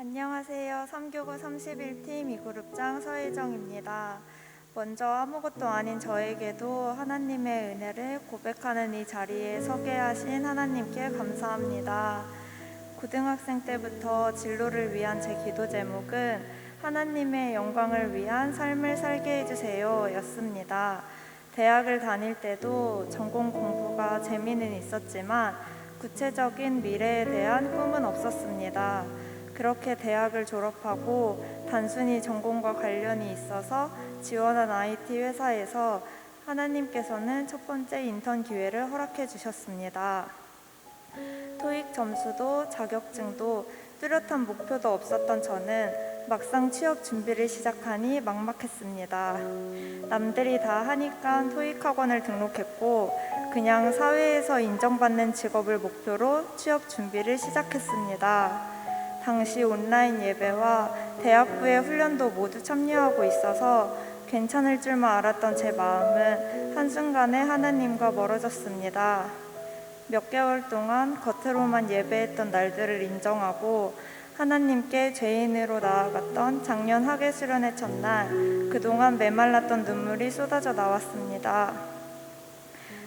안녕하세요. 3교구 31팀 2그룹장 서혜정입니다. 먼저 아무것도 아닌 저에게도 하나님의 은혜를 고백하는 이 자리에 서게 하신 하나님께 감사합니다. 고등학생 때부터 진로를 위한 제 기도 제목은 하나님의 영광을 위한 삶을 살게 해주세요 였습니다. 대학을 다닐 때도 전공 공부가 재미는 있었지만 구체적인 미래에 대한 꿈은 없었습니다. 그렇게 대학을 졸업하고 단순히 전공과 관련이 있어서 지원한 IT 회사에서 하나님께서는 첫 번째 인턴 기회를 허락해 주셨습니다. 토익 점수도 자격증도 뚜렷한 목표도 없었던 저는 막상 취업 준비를 시작하니 막막했습니다. 남들이 다 하니까 토익 학원을 등록했고 그냥 사회에서 인정받는 직업을 목표로 취업 준비를 시작했습니다. 당시 온라인 예배와 대학부의 훈련도 모두 참여하고 있어서 괜찮을 줄만 알았던 제 마음은 한순간에 하나님과 멀어졌습니다. 몇 개월 동안 겉으로만 예배했던 날들을 인정하고 하나님께 죄인으로 나아갔던 작년 학예 수련회 첫날, 그동안 메말랐던 눈물이 쏟아져 나왔습니다.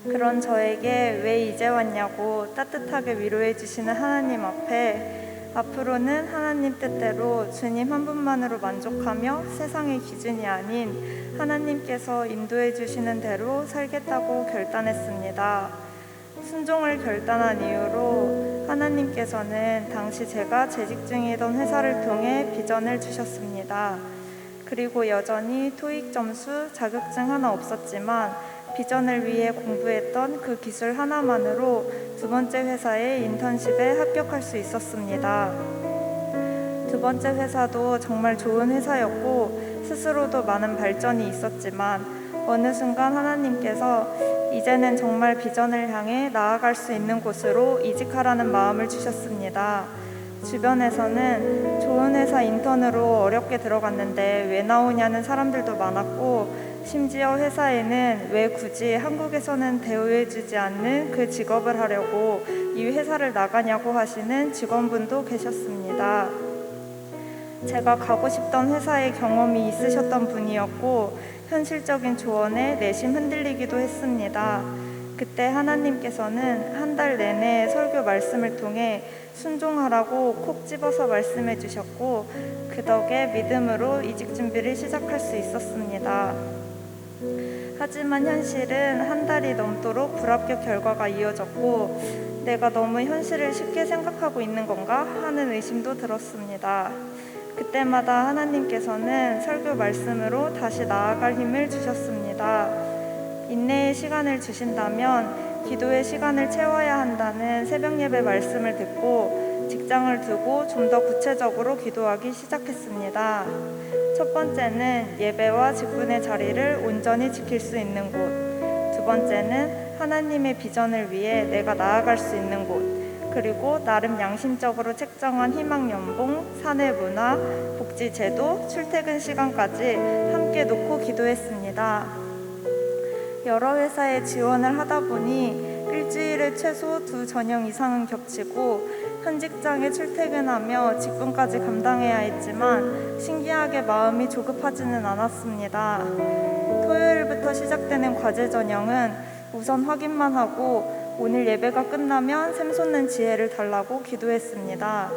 그런 저에게 왜 이제 왔냐고 따뜻하게 위로해 주시는 하나님 앞에 앞으로는 하나님 뜻대로 주님 한 분만으로 만족하며 세상의 기준이 아닌 하나님께서 인도해 주시는 대로 살겠다고 결단했습니다. 순종을 결단한 이유로 하나님께서는 당시 제가 재직 중이던 회사를 통해 비전을 주셨습니다. 그리고 여전히 토익 점수, 자격증 하나 없었지만 비전을 위해 공부했던 그 기술 하나만으로 두 번째 회사의 인턴십에 합격할 수 있었습니다. 두 번째 회사도 정말 좋은 회사였고 스스로도 많은 발전이 있었지만 어느 순간 하나님께서 이제는 정말 비전을 향해 나아갈 수 있는 곳으로 이직하라는 마음을 주셨습니다. 주변에서는 좋은 회사 인턴으로 어렵게 들어갔는데 왜 나오냐는 사람들도 많았고 심지어 회사에는 왜 굳이 한국에서는 대우해주지 않는 그 직업을 하려고 이 회사를 나가냐고 하시는 직원분도 계셨습니다. 제가 가고 싶던 회사의 경험이 있으셨던 분이었고 현실적인 조언에 내심 흔들리기도 했습니다. 그때 하나님께서는 한 달 내내 설교 말씀을 통해 순종하라고 콕 집어서 말씀해 주셨고 그 덕에 믿음으로 이직 준비를 시작할 수 있었습니다. 하지만 현실은 한 달이 넘도록 불합격 결과가 이어졌고 내가 너무 현실을 쉽게 생각하고 있는 건가 하는 의심도 들었습니다. 그때마다 하나님께서는 설교 말씀으로 다시 나아갈 힘을 주셨습니다. 인내의 시간을 주신다면 기도의 시간을 채워야 한다는 새벽 예배 말씀을 듣고 직장을 두고 좀 더 구체적으로 기도하기 시작했습니다. 첫 번째는 예배와 직분의 자리를 온전히 지킬 수 있는 곳, 두 번째는 하나님의 비전을 위해 내가 나아갈 수 있는 곳, 그리고 나름 양심적으로 책정한 희망 연봉, 사내 문화, 복지 제도, 출퇴근 시간까지 함께 놓고 기도했습니다. 여러 회사에 지원을 하다 보니 일주일에 최소 2전형 이상은 겹치고 현 직장에 출퇴근하며 직분까지 감당해야 했지만 신기하게 마음이 조급하지는 않았습니다. 토요일부터 시작되는 과제 전형은 우선 확인만 하고 오늘 예배가 끝나면 샘솟는 지혜를 달라고 기도했습니다.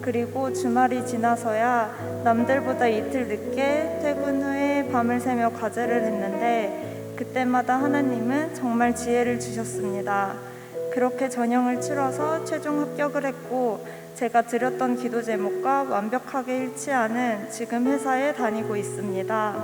그리고 주말이 지나서야 남들보다 이틀 늦게 퇴근 후에 밤을 새며 과제를 했는데 그때마다 하나님은 정말 지혜를 주셨습니다. 그렇게 전형을 치러서 최종 합격을 했고 제가 드렸던 기도 제목과 완벽하게 일치하는 지금 회사에 다니고 있습니다.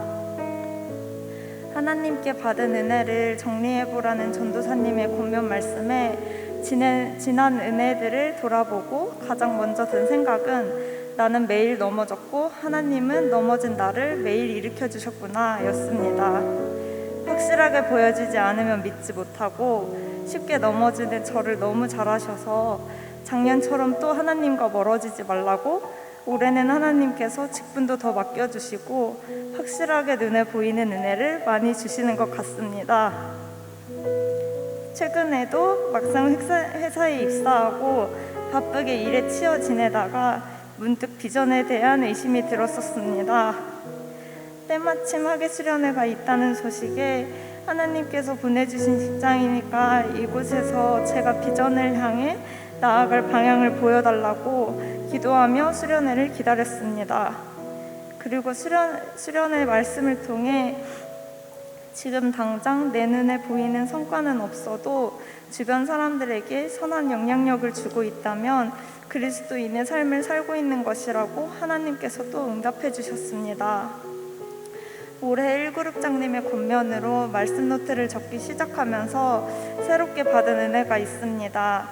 하나님께 받은 은혜를 정리해보라는 전도사님의 권면 말씀에 지난 은혜들을 돌아보고 가장 먼저 든 생각은 나는 매일 넘어졌고 하나님은 넘어진 나를 매일 일으켜주셨구나 였습니다. 확실하게 보여지지 않으면 믿지 못하고 쉽게 넘어지는 저를 너무 잘 아셔서 작년처럼 또 하나님과 멀어지지 말라고 올해는 하나님께서 직분도 더 맡겨주시고 확실하게 눈에 보이는 은혜를 많이 주시는 것 같습니다. 최근에도 막상 회사에 입사하고 바쁘게 일에 치여 지내다가 문득 비전에 대한 의심이 들었었습니다. 때마침 학예 수련회가 있다는 소식에 하나님께서 보내주신 직장이니까 이곳에서 제가 비전을 향해 나아갈 방향을 보여달라고 기도하며 수련회를 기다렸습니다. 그리고 수련회 말씀을 통해 지금 당장 내 눈에 보이는 성과는 없어도 주변 사람들에게 선한 영향력을 주고 있다면 그리스도인의 삶을 살고 있는 것이라고 하나님께서 또 응답해 주셨습니다. 올해 1그룹장님의 권면으로 말씀 노트를 적기 시작하면서 새롭게 받은 은혜가 있습니다.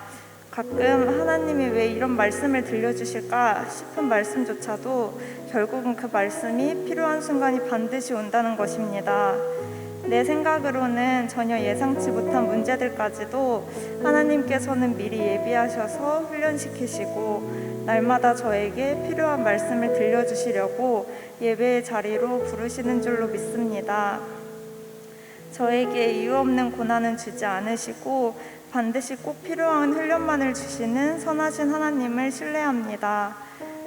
가끔 하나님이 왜 이런 말씀을 들려주실까 싶은 말씀조차도 결국은 그 말씀이 필요한 순간이 반드시 온다는 것입니다. 내 생각으로는 전혀 예상치 못한 문제들까지도 하나님께서는 미리 예비하셔서 훈련시키시고 날마다 저에게 필요한 말씀을 들려주시려고 예배의 자리로 부르시는 줄로 믿습니다. 저에게 이유 없는 고난은 주지 않으시고 반드시 꼭 필요한 훈련만을 주시는 선하신 하나님을 신뢰합니다.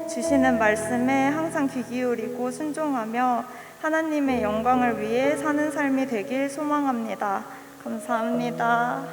주시는 말씀에 항상 귀 기울이고 순종하며 하나님의 영광을 위해 사는 삶이 되길 소망합니다. 감사합니다.